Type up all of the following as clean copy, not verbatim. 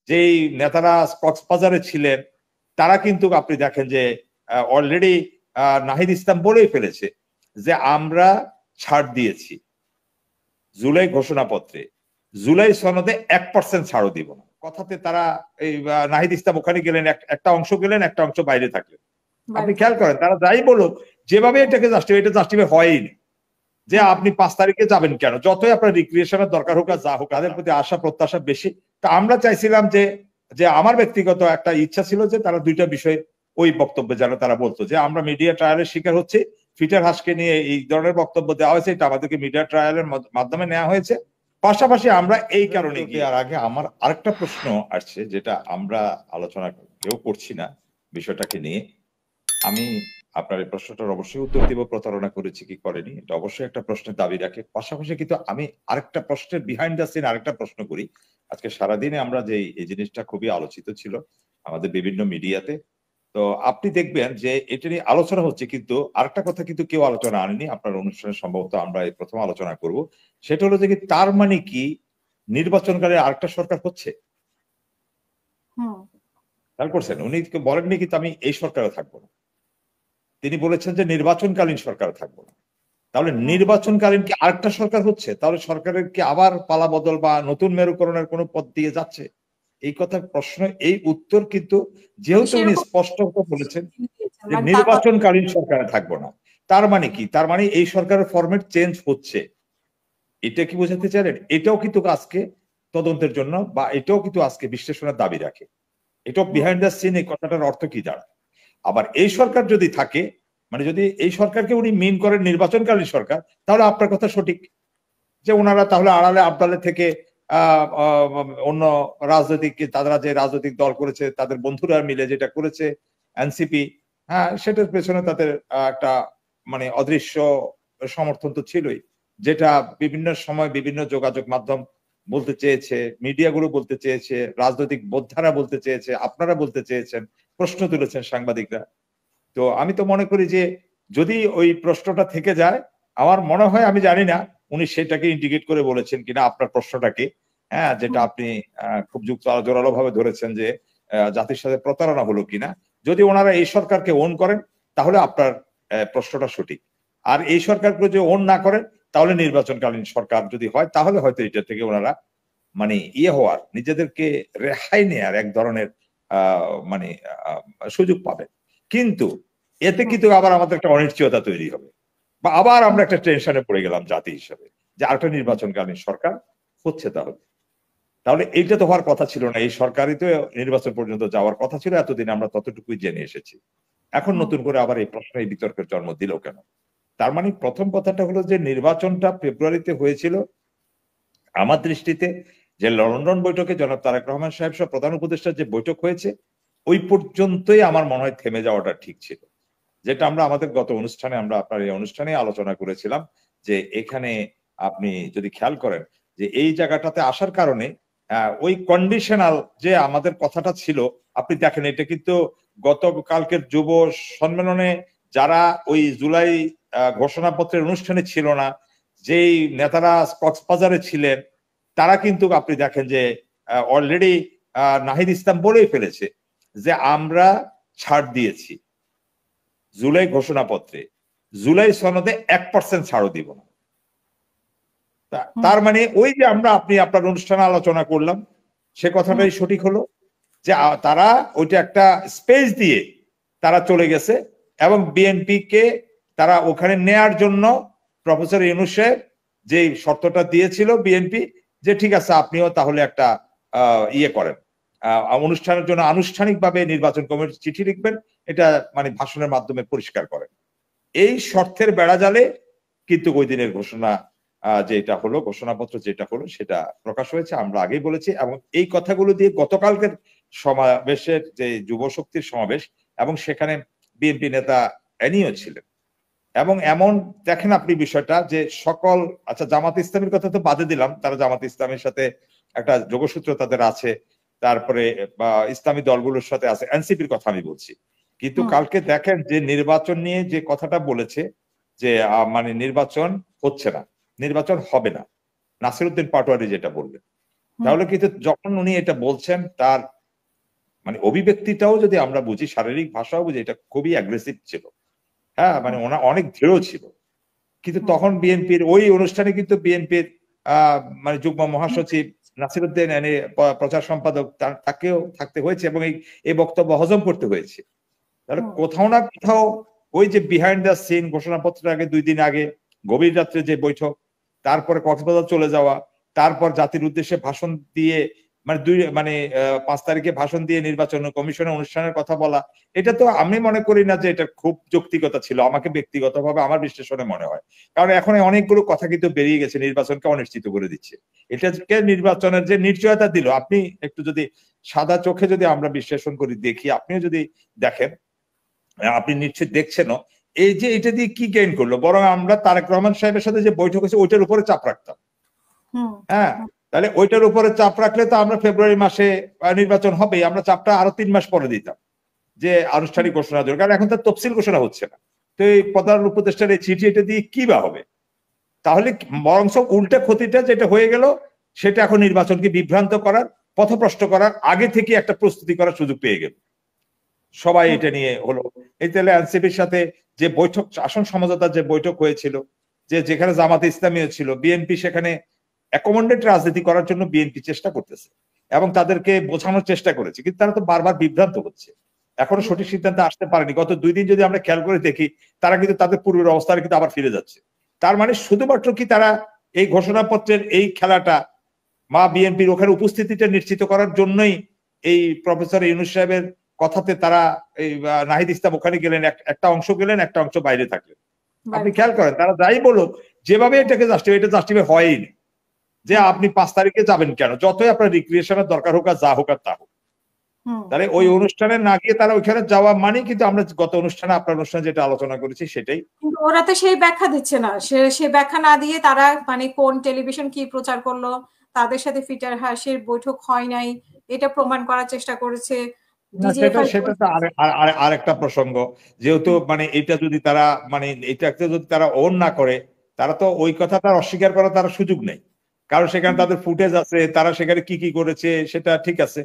যেই নেতারা কক্সবাজারে ছিলেন তারা কিন্তু আপনি দেখেন যে অলরেডি নাহিদ ইসলাম বলেই ফেলেছে যে আমরা ছাড় দিয়েছি জুলাই ঘোষণাপত্রে, জুলাই সনদে 1% ছাড়ও দিব না। কথাতে তারা এই নাহিদ ইসলাম ওখানে গেলেন, একটা অংশ গেলেন, একটা অংশ বাইরে থাকলেন। আপনি খেয়াল করেন তারা যাই বলুক, যেভাবে এটাকে জাস্টিফাই হয়নি যে আপনি 5 তারিখে যাবেন কেন, যতই আপনার রিক্রিয়েশনের দরকার হোক আর যা হোক, তাদের প্রতি আশা প্রত্যাশা বেশি। তা আমরা চাইছিলাম যে আমার ব্যক্তিগত একটা ইচ্ছা ছিল যে তারা দুইটা বিষয় ওই বক্তব্যে যেন তারা বলতো যে আমরা মিডিয়া ট্রায়ালের শিকার হচ্ছে, ফিটার হাসকে নিয়ে এই ধরনের বক্তব্য দেওয়া হয়েছে, এটা আমাদেরকে মিডিয়া ট্রায়ালের মাধ্যমে নেওয়া হয়েছে। পাশাপাশি আমরা এই কারণে আর আগে আমার আরেকটা প্রশ্ন আসছে যেটা আমরা আলোচনা কেউ করছি না বিষয়টাকে নিয়ে। আমি আপনার এই প্রশ্নটার অবশ্যই উত্তর দিব, প্রতারণা করেছি কি করেনি এটা অবশ্যই একটা প্রশ্নের দাবি রাখে। পাশাপাশি কিন্তু আমি আরেকটা প্রশ্নের বিহাইন্ড দ্য সিন আরেকটা প্রশ্ন করি। আজকে সারাদিনে আমরা যে এই জিনিসটা খুবই আলোচিত ছিল আমাদের বিভিন্ন মিডিয়াতে, তো আপনি দেখবেন যে এটা নিয়ে আলোচনা হচ্ছে, কিন্তু আরেকটা কথা কিন্তু কেউ আলোচনা আনেনি। আপনার অনুষ্ঠানে সম্ভবত আমরা এই প্রথম আলোচনা করব, সেটা হলো যে তার মানে কি নির্বাচনকালে আরেকটা সরকার হচ্ছে? খেয়াল করছেন উনি বলেননি কিন্তু আমি এই সরকারে থাকবো না, তিনি বলেছেন যে নির্বাচনকালীন সরকার থাকবো না। তাহলে নির্বাচনকালীন কি আরেকটা সরকার হচ্ছে? তাহলে সরকারের কি আবার পালা বদল বা নতুন মেরুকরণের কোনো পথ দিয়ে যাচ্ছে? এই কথার প্রশ্ন, এই উত্তর কিন্তু যেহেতু উনি স্পষ্ট বলেছেন যে নির্বাচনকালীন সরকারে থাকবো না, তার মানে কি? তার মানে এই সরকারের ফরম্যাট চেঞ্জ হচ্ছে, এটা কি বোঝাতে চাইলেন? এটাও কিন্তু আজকে তদন্তের জন্য বা এটাও কিন্তু আজকে বিশ্লেষণের দাবি রাখে। এটাও বিহাইন্ড দ্য সিন এই কথাটার অর্থ কি দাঁড়ায়? আবার এই সরকার যদি থাকে, মানে যদি এই সরকারকে উনি মিন করেন নির্বাচনকালীন সরকার, তাহলে আপনার কথা সঠিক যে ওনারা তাহলে আড়ালে আবডালে থেকে অন্য রাজনৈতিক, তারা যে রাজনৈতিক দল করেছে তাদের বন্ধুরা মিলে যেটা করেছে এনসিপি, হ্যাঁ সেটার পেছনে তাদের একটা মানে অদৃশ্য সমর্থন তো ছিলই, যেটা বিভিন্ন সময় বিভিন্ন যোগাযোগ মাধ্যম বলতে চেয়েছে, মিডিয়াগুলো বলতে চেয়েছে, রাজনৈতিক বোদ্ধারা বলতে চেয়েছে, আপনারা বলতে চেয়েছেন, প্রশ্ন তুলেছেন সাংবাদিকরা। তো আমি তো মনে করি যে যদি ওই প্রশ্নটা থেকে যায়, আমার মনে হয়, আমি জানি না উনি সেটাকে ইন্ডিকেট করে বলেছেন কিনা আপনার প্রশ্নটাকে, হ্যাঁ যেটা আপনি খুব জোরালো ভাবে ধরেছেন যে জাতির সাথে প্রতারণা হলো কিনা। যদি ওনারা এই সরকারকে ওন করেন তাহলে আপনার প্রশ্নটা সঠিক, আর এই সরকারকে যদি ওন না করেন তাহলে নির্বাচনকালীন সরকার যদি হয় তাহলে হয়তো এটা থেকে ওনারা মানে হওয়ার, নিজেদেরকে রেহাই নেয়ার এক ধরনের মানে সুযোগ পাবেন। কিন্তু এতে কিন্তু আবার আমাদের একটা অনিশ্চয়তা তৈরি হবে, বা আবার আমরা একটা টেনশনে পড়ে গেলাম জাতি হিসাবে যে আরেকটা নির্বাচনকালীন সরকার হচ্ছে। তাহলে এইটা তো হওয়ার কথা ছিল না, এই সরকারই তো নির্বাচন পর্যন্ত যাওয়ার কথা ছিল, এতদিন আমরা ততটুকুই জেনে এসেছি। এখন নতুন করে আবার এই প্রশ্ন, এই বিতর্কের জন্ম দিল কেন? তার মানে প্রথম কথাটা হলো যে নির্বাচনটা ফেব্রুয়ারিতে হয়েছিল আমার দৃষ্টিতে, যে লন্ডন বৈঠকে জনাব তারেক রহমান সাহেব সহ প্রধান উপদেষ্টার যে বৈঠক হয়েছে ওই পর্যন্তই আমার মনে হয় থেমে যাওয়াটা ঠিক ছিল। যেটা আমরা আমাদের গত অনুষ্ঠানে, আমরা আপনার এই অনুষ্ঠানে আলোচনা করেছিলাম যে এখানে আপনি যদি খেয়াল করেন যে এই জায়গাটাতে আসার কারণে ওই কন্ডিশনাল যে আমাদের কথাটা ছিল, আপনি দেখেন এটা কিন্তু গতকালকের যুব সম্মেলনে যারা ওই জুলাই ঘোষণাপত্রের অনুষ্ঠানে ছিল না, যেই নেতারা কক্সবাজারে ছিলেন তারা কিন্তু আপনি দেখেন যে অলরেডি নাহিদ ইসলাম বলেই ফেলেছে যে আমরা ছাড় দিয়েছি জুলাই ঘোষণাপত্রে, জুলাই সনদে 1% ছাড়ও দিব না। তার মানে ওই যে আপনি আপনার অনুষ্ঠানে আলোচনা করলাম সে কথাটাই সঠিক হলো যে তারা ওইটা একটা স্পেস দিয়ে তারা চলে গেছে, এবং বিএনপি কে তারা ওখানে নেয়ার জন্য প্রফেসর ইউনূস সাহেব যে শর্তটা দিয়েছিল বিএনপি, যে ঠিক আছে আপনিও তাহলে একটা করেন, অনুষ্ঠানের জন্য আনুষ্ঠানিকভাবে নির্বাচন কমিটির চিঠি লিখবেন, এটা মানে ভাষণের মাধ্যমে পরিষ্কার করেন। এই শর্তের বেড়াজালে কিন্তু ওই দিনের ঘোষণা যেটা হলো, ঘোষণাপত্র যেটা হলো সেটা প্রকাশ হয়েছে, আমরা আগেই বলেছি। এবং এই কথাগুলো দিয়ে গতকালকের সমাবেশের যে যুব শক্তির সমাবেশ, এবং সেখানে বিএনপি নেতা এনিও ছিলেন, এবং এমন দেখেন আপনি বিষয়টা যে সকল, আচ্ছা জামাত ইসলামের কথা তো বাদে দিলাম, তারা জামাত ইসলামের সাথে একটা যোগসূত্র তাদের আছে, তারপরে ইসলামী দলগুলোর সাথে আছে, এনসিপির কথা আমি বলছি। কিন্তু কালকে দেখেন যে নির্বাচন নিয়ে যে কথাটা বলেছে যে মানে নির্বাচন হচ্ছে না, নির্বাচন হবে না, নাসিরউদ্দিন পাটোয়ারি যেটা বললেন, তাহলে কিন্তু যখন উনি এটা বলছেন তার মানে অভিব্যক্তিটাও যদি আমরা বুঝি, শারীরিক ভাষাও বুঝি, এটা খুবই অ্যাগ্রেসিভ ছিল। হ্যাঁ, মানে ওনা অনেক দৃঢ় ছিল। কিন্তু তখন বিএনপির ওই অনুষ্ঠানে কিন্তু বিএনপির মানে যুগ্ম মহাসচিব নাসিরউদ্দিন প্রচার সম্পাদক তাকেও থাকতে হয়েছে এবং এই বক্তব্য হজম করতে হয়েছে। তাহলে কোথাও না কোথাও ওই যে বিহাইন্ড দ্য সিন, ঘোষণাপত্রের আগে 2 দিন আগে গভীর রাত্রে যে বৈঠক, তারপরে কক্সবাজার চলে যাওয়া, তারপর জাতির উদ্দেশ্যে ভাষণ দিয়ে মানে 5 তারিখে ভাষণ দিয়ে নির্বাচন কমিশনের অনুষ্ঠানের কথা বলা, এটা তো আমি মনে করি না যে এটা খুব যৌক্তিকতা ছিল। আমাকে ব্যক্তিগতভাবে আমার বিশ্লেষণে মনে হয়, কারণ এখন অনেকগুলো কথা কিন্তু বেরিয়ে গেছে, নির্বাচনকে অনিশ্চিত করে দিচ্ছে। এটাকে নির্বাচনের যে নিশ্চয়তা দিল, আপনি একটু যদি সাদা চোখে যদি আমরা বিশ্লেষণ করি দেখি, আপনিও যদি দেখেন, আপনি নিশ্চয়ই দেখছেনও, এই যে এটা দিয়ে কি গেইন করলো, বরং আমরা তারেক রহমান সাহেবের সাথে যে বৈঠক হয়েছে ওইটার উপরে চাপ রাখতাম। হ্যাঁ, তাহলে ওইটার উপরে চাপ রাখলে তো আমরা ফেব্রুয়ারি মাসে নির্বাচন হবে, আমরা চাপটা আরো 3 মাস পরে দিতাম যে আনুষ্ঠানিক ঘোষণা দেবে, কারণ এখন তো তফসিল ঘোষণা হচ্ছে না। তো এই প্রধান উপদেষ্টার এই চিঠি এটা দিয়ে কি বা হবে? তাহলে বরঞ্চ উল্টা ক্ষতিটা যেটা হয়ে গেল, সেটা এখন নির্বাচনকে বিভ্রান্ত করার, পথভ্রষ্ট করার আগে থেকে একটা প্রস্তুতি করার সুযোগ পেয়ে গেল সবাই। এটা নিয়ে হলো এই তাহলে এনসিপির সাথে যে বৈঠক, আসন সমঝোতার যে বৈঠক হয়েছিল, যেখানে জামাতে ইসলামীও ছিল, বিএনপি সেখানে অ্যাকোমোডেট রাজনীতি করার জন্য বিএনপি চেষ্টা করতেছে এবং তাদেরকে বোঝানোর চেষ্টা করেছে, কিন্তু তারা তো বারবার বিভ্রান্ত হচ্ছে, এখনো সঠিক সিদ্ধান্তে আসতে পারেনি। গত 2 দিন যদি আমরা খেয়াল করে দেখি, তারা কিন্তু তাদের পূর্বের অবস্থায় কিন্তু আবার ফিরে যাচ্ছে। তার মানে শুধুমাত্র কি তারা এই ঘোষণাপত্রের এই খেলাটা বিএনপির ওখানে উপস্থিতিটা নিশ্চিত করার জন্যই এই প্রফেসর ইউনূস সাহেবের কথাতে তারা এই নাহিদ ইসলাম ওখানে গেলেন, একটা অংশ গেলেন, একটা অংশ বাইরে থাকলেন। আপনি খেয়াল করেন, তারা যাই বলুক, যেভাবে এটাকে জাস্টিফাই হয়নি যে আপনি 5 তারিখে যাবেন কেন, যতই আপনার রিক্রিয়েশনের দরকার হোক আর যা হোক আর তা হোক। তাহলে ওই অনুষ্ঠানে না গিয়ে তারা ওইখানে যাওয়া মানে কিন্তু আমরা গত অনুষ্ঠানে আপনার অনুষ্ঠানে যেটা আলোচনা করেছি সেটাই। কিন্তু ওরা তো সেই ব্যাখ্যা দিচ্ছে না, সে ব্যাখ্যা না দিয়ে তারা মানে কোন টেলিভিশন কি প্রচার করলো, তাদের সাথে ফিটার হাসির বৈঠক হয় নাই এটা প্রমাণ করার চেষ্টা করেছে। সেটা তো আরেকটা প্রসঙ্গ, যেহেতু মানে এটা যদি তারা এটাকে যদি তারা ওন না করে, তারা তো ওই কথাটা অস্বীকার করার তার সুযোগ নেই, কারণ সেখানে তাদের ফুটেজ আছে, তারা সেখানে কি কি করেছে সেটা ঠিক আছে।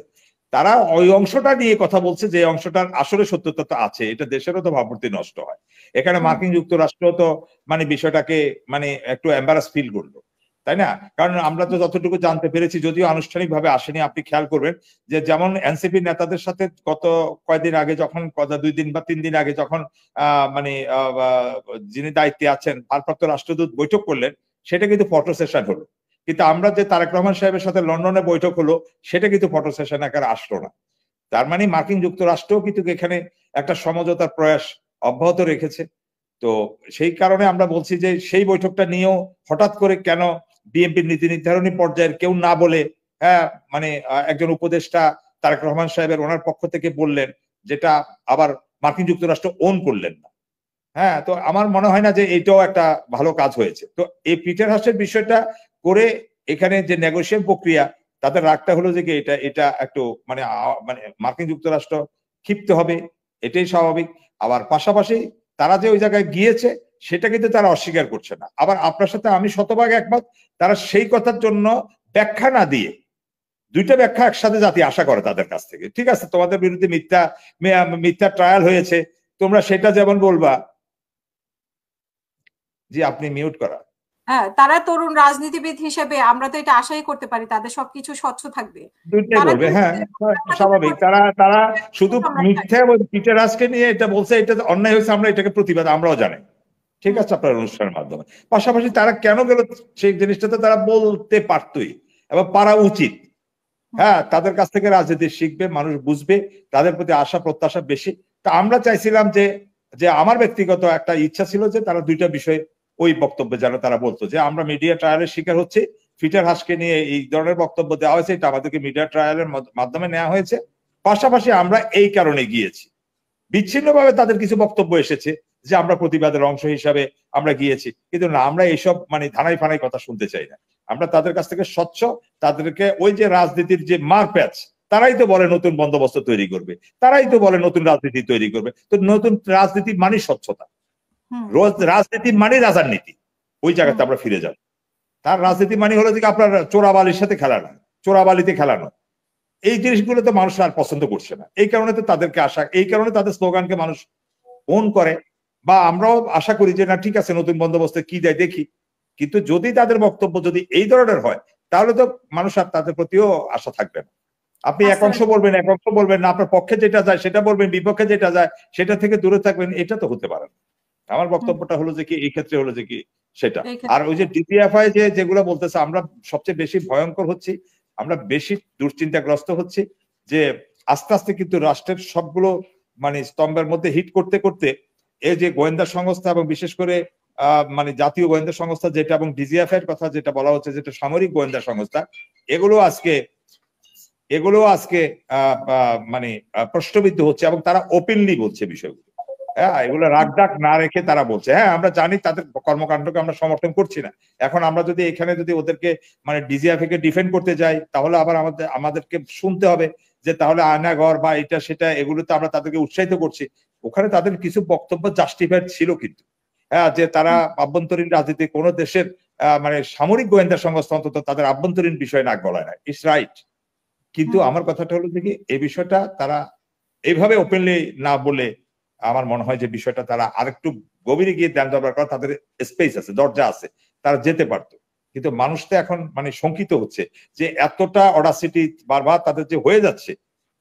তারা ওই অংশটা নিয়ে কথা বলছে যে অংশটার আসলে সত্যতা তো আছে, এটা দেশেরও তো ভাবমূর্তি নষ্ট হয়। এখানে মার্কিন যুক্তরাষ্ট্র তো বিষয়টাকে একটু এম্বারাস ফিল করলো, তাই না? কারণ আমরা তো যতটুকু জানতে পেরেছি, যদিও আনুষ্ঠানিকভাবে আসেনি, আপনি খেয়াল করবেন যে যেমন এনসিপি নেতাদের সাথে গত কয়েকদিন আগে যখন 2 দিন বা 3 দিন আগে যখন যিনি দায়িত্বে আছেন ভারপ্রাপ্ত রাষ্ট্রদূত বৈঠক করলেন, সেটা কিন্তু ফটো সেশন হলো। কিন্তু আমরা যে তারেক রহমান সাহেবের সাথে লন্ডনে বৈঠক হলো, সেটা কিন্তু ফটো সেশন আকারে আসলো না। তার মানে মার্কিন যুক্তরাষ্ট্রও কিন্তু এখানে একটা সমঝোতার প্রয়াস অব্যাহত রেখেছে। তো সেই কারণে আমরা বলছি যে সেই বৈঠকটা নিয়েও হঠাৎ করে কেন বিএনপির নীতি নির্ধারণী পর্যায়ের কেউ না বলে, হ্যাঁ একজন উপদেষ্টা তারেক রহমান সাহেবের ওনার পক্ষ থেকে বললেন, যেটা আবার মার্কিন যুক্তরাষ্ট্র ওন করলেন না। হ্যাঁ, তো আমার মনে হয় না যে এটাও একটা ভালো কাজ হয়েছে। তো এই পিটার হাসের বিষয়টা করে এখানে যে নেগোসিয়েশন প্রক্রিয়া, তাদের রাগটা হলো যে এটা একটু মার্কিন যুক্তরাষ্ট্র ক্ষিপ্ত হবে, এটাই স্বাভাবিক। আবার পাশাপাশি তারা যে ওই জায়গায় গিয়েছে সেটা কিন্তু তারা অস্বীকার করছে না। আবার আপনার সাথে আমি শতভাগ একমত, তারা সেই কথার জন্য ব্যাখ্যা না দিয়ে, 2টা ব্যাখ্যা একসাথে জাতি আশা করে তাদের কাছ থেকে, ঠিক আছে তোমাদের বিরুদ্ধে মিথ্যা ট্রায়াল হয়েছে, তোমরা সেটা যেমন বলবা। জি, আপনি মিউট করা। হ্যাঁ, তারা তরুণ রাজনীতিবিদ হিসেবে আমরা তো এটা আশাই করতে পারি তাদের সবকিছু স্বচ্ছ থাকবে। দুইটাই বলবে, হ্যাঁ স্বাভাবিক। তারা শুধু মিথ্যা এবং পিটার হাসকে নিয়ে এটা বলছে, এটা অন্যায় হয়েছে, আমরা এটাকে প্রতিবাদ আমরাও জানাই, ঠিক আছে, আপনার অনুষ্ঠানের মাধ্যমে। পাশাপাশি তারা কেন গেল সেই জিনিসটাতে তারা বলতে পারতই এবং পারা উচিত। হ্যাঁ, তাদের কাছ থেকে রাজনীতি শিখবে, মানুষ বুঝবে, তাদের প্রতি আশা প্রত্যাশা বেশি। তা আমরা চাইছিলাম যে আমার ব্যক্তিগত একটা ইচ্ছা ছিল যে তারা 2টা বিষয় ওই বক্তব্যে যেন তারা বলতো যে আমরা মিডিয়া ট্রায়ালের শিকার হচ্ছে, পিটার হাসকে নিয়ে এই ধরনের বক্তব্য দেওয়া হয়েছে, এটা আমাদেরকে মিডিয়া ট্রায়ালের মাধ্যমে নেওয়া হয়েছে। পাশাপাশি আমরা এই কারণে গিয়েছি, বিচ্ছিন্নভাবে তাদের কিছু বক্তব্য এসেছে যে আমরা প্রতিবাদের অংশ হিসাবে আমরা গিয়েছি, কিন্তু না, আমরা এইসব ধানাই ফানাই কথা শুনতে চাই না। আমরা তাদের কাছ থেকে স্বচ্ছ, তাদেরকে ওই যে রাজনীতির যে মারপ্যাচ, তারাই তো বলে নতুন বন্দোবস্ত তৈরি করবে, তারাই তো বলে নতুন রাজনীতি তৈরি করবে। তো নতুন রাজনীতি মানে স্বচ্ছতা, রাজনীতি মানে রাজনীতি, ওই জায়গাতে আমরা ফিরে যাব। তার রাজনীতি মানে হলো যে আপনার চোরাবালির সাথে খেলা না, চোরাবালিতে খেলানো, এই জিনিসগুলো তো মানুষ আর পছন্দ করছে না। এই কারণে তো তাদেরকে আশা, এই কারণে তাদের স্লোগানকে মানুষ ওন করে, বা আমরাও আশা করি যে না ঠিক আছে নতুন বন্দোবস্তে কি দেয় দেখি। কিন্তু যদি তাদের বক্তব্য যদি এই ধরনের হয়, তাহলে তো মানুষ আর তাদের প্রতিও আশা থাকবে না। আপনি এক অংশ বলবেন, এক অংশ বলবেন না, আপনার পক্ষে যেটা যায় সেটা বলবেন, বিপক্ষে যেটা যায় সেটা থেকে দূরে থাকবেন, এটা তো হতে পারে না। আমার বক্তব্যটা হলো যে কি, এই ক্ষেত্রে হলো যে কি সেটা। আর ওই যে ডিপিএফআই যেগুলো বলতেছে, আমরা সবচেয়ে বেশি ভয়ঙ্কর হচ্ছি, আমরা বেশি দুশ্চিন্তাগ্রস্ত হচ্ছি যে আস্তে আস্তে কিন্তু রাষ্ট্রের সবগুলো মানে স্তম্ভের মধ্যে হিট করতে করতে এই যে গোয়েন্দা সংস্থা এবং বিশেষ করে মানে জাতীয় গোয়েন্দা সংস্থা যেটা, এবং ডিজিএফআই এর কথা যেটা বলা হচ্ছে, যেটা সামরিক গোয়েন্দা সংস্থা, এগুলো আজকে মানে প্রশ্নবিদ্ধ হচ্ছে, এবং তারা ওপেনলি বলছে বিষয়গুলো। হ্যাঁ, এগুলো রাগডাক না রেখে তারা বলছে। হ্যাঁ, আমরা জানি তাদের কর্মকাণ্ডকে আমরা সমর্থন করছি না। এখন আমরা যদি এখানে যদি ওদেরকে মানে ডিজিএফআই কে ডিফেন্ড করতে যাই, তাহলে আবার আমাদেরকে শুনতে হবে যে তাহলে আয়নাঘর বা এটা সেটা, এগুলোতে আমরা তাদেরকে উৎসাহিত করছি। ওখানে তাদের কিছু বক্তব্য জাস্টিফাইড ছিল কিন্তু, হ্যাঁ, যে তারা আভ্যন্তরীণ রাজনীতি কোন দেশের মানে সামরিক গোয়েন্দা সংস্থা অন্তত তাদের আভ্যন্তরীণ বিষয় নাক গলায় না, ইটস রাইট। কিন্তু আমার কথাটা হলো যে এই বিষয়টা তারা এইভাবে ওপেনলি না বলে, আমার মনে হয় যে বিষয়টা তারা আরেকটু গভীরে গিয়ে ধ্যান দেওয়ার কথা, তাদের স্পেস আছে, দরজা আছে, তারা যেতে পারতো। কিন্তু মানুষ তো এখন মানে শঙ্কিত হচ্ছে যে এতটা অডাসিটি বারবার তাদের যে হয়ে যাচ্ছে,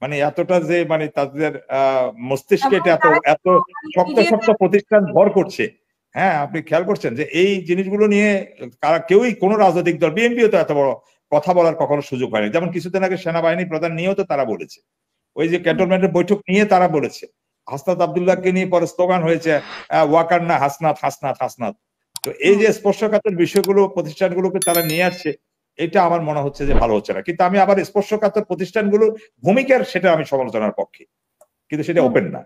মানে এতটা যে মানে তাদের মস্তিষ্কে এত এত শক্ত শক্ত প্রতিষ্ঠান ভর করছে। হ্যাঁ, আপনি খেয়াল করছেন যে এই জিনিসগুলো নিয়ে কেউই, কোনো রাজনৈতিক দল, বিএনপিও তো এত বড় কথা বলার কখনো সুযোগ হয়নি। যেমন কিছুদিন আগে সেনাবাহিনী প্রধান নিয়েও তো তারা বলেছে, ওই যে ক্যান্টনমেন্টের বৈঠক নিয়ে তারা বলেছে, হাসনাত আব্দুল্লাহকে নিয়ে পরে স্লোগান হয়েছে ওয়াকার না হাসনাত হাসনাত হাসনাত। তো এই যে স্পর্শকাতর বিষয়গুলো প্রতিষ্ঠানগুলোকে তারা নিয়ে আসছে, এটা আমার মনে হচ্ছে যে ভালো হচ্ছে না। কিন্তু আমি আবার স্পর্শকাতর প্রতিষ্ঠানগুলোর ভূমিকার সেটা আমি সমালোচনার পক্ষে, কিন্তু সেটা ওপেন না।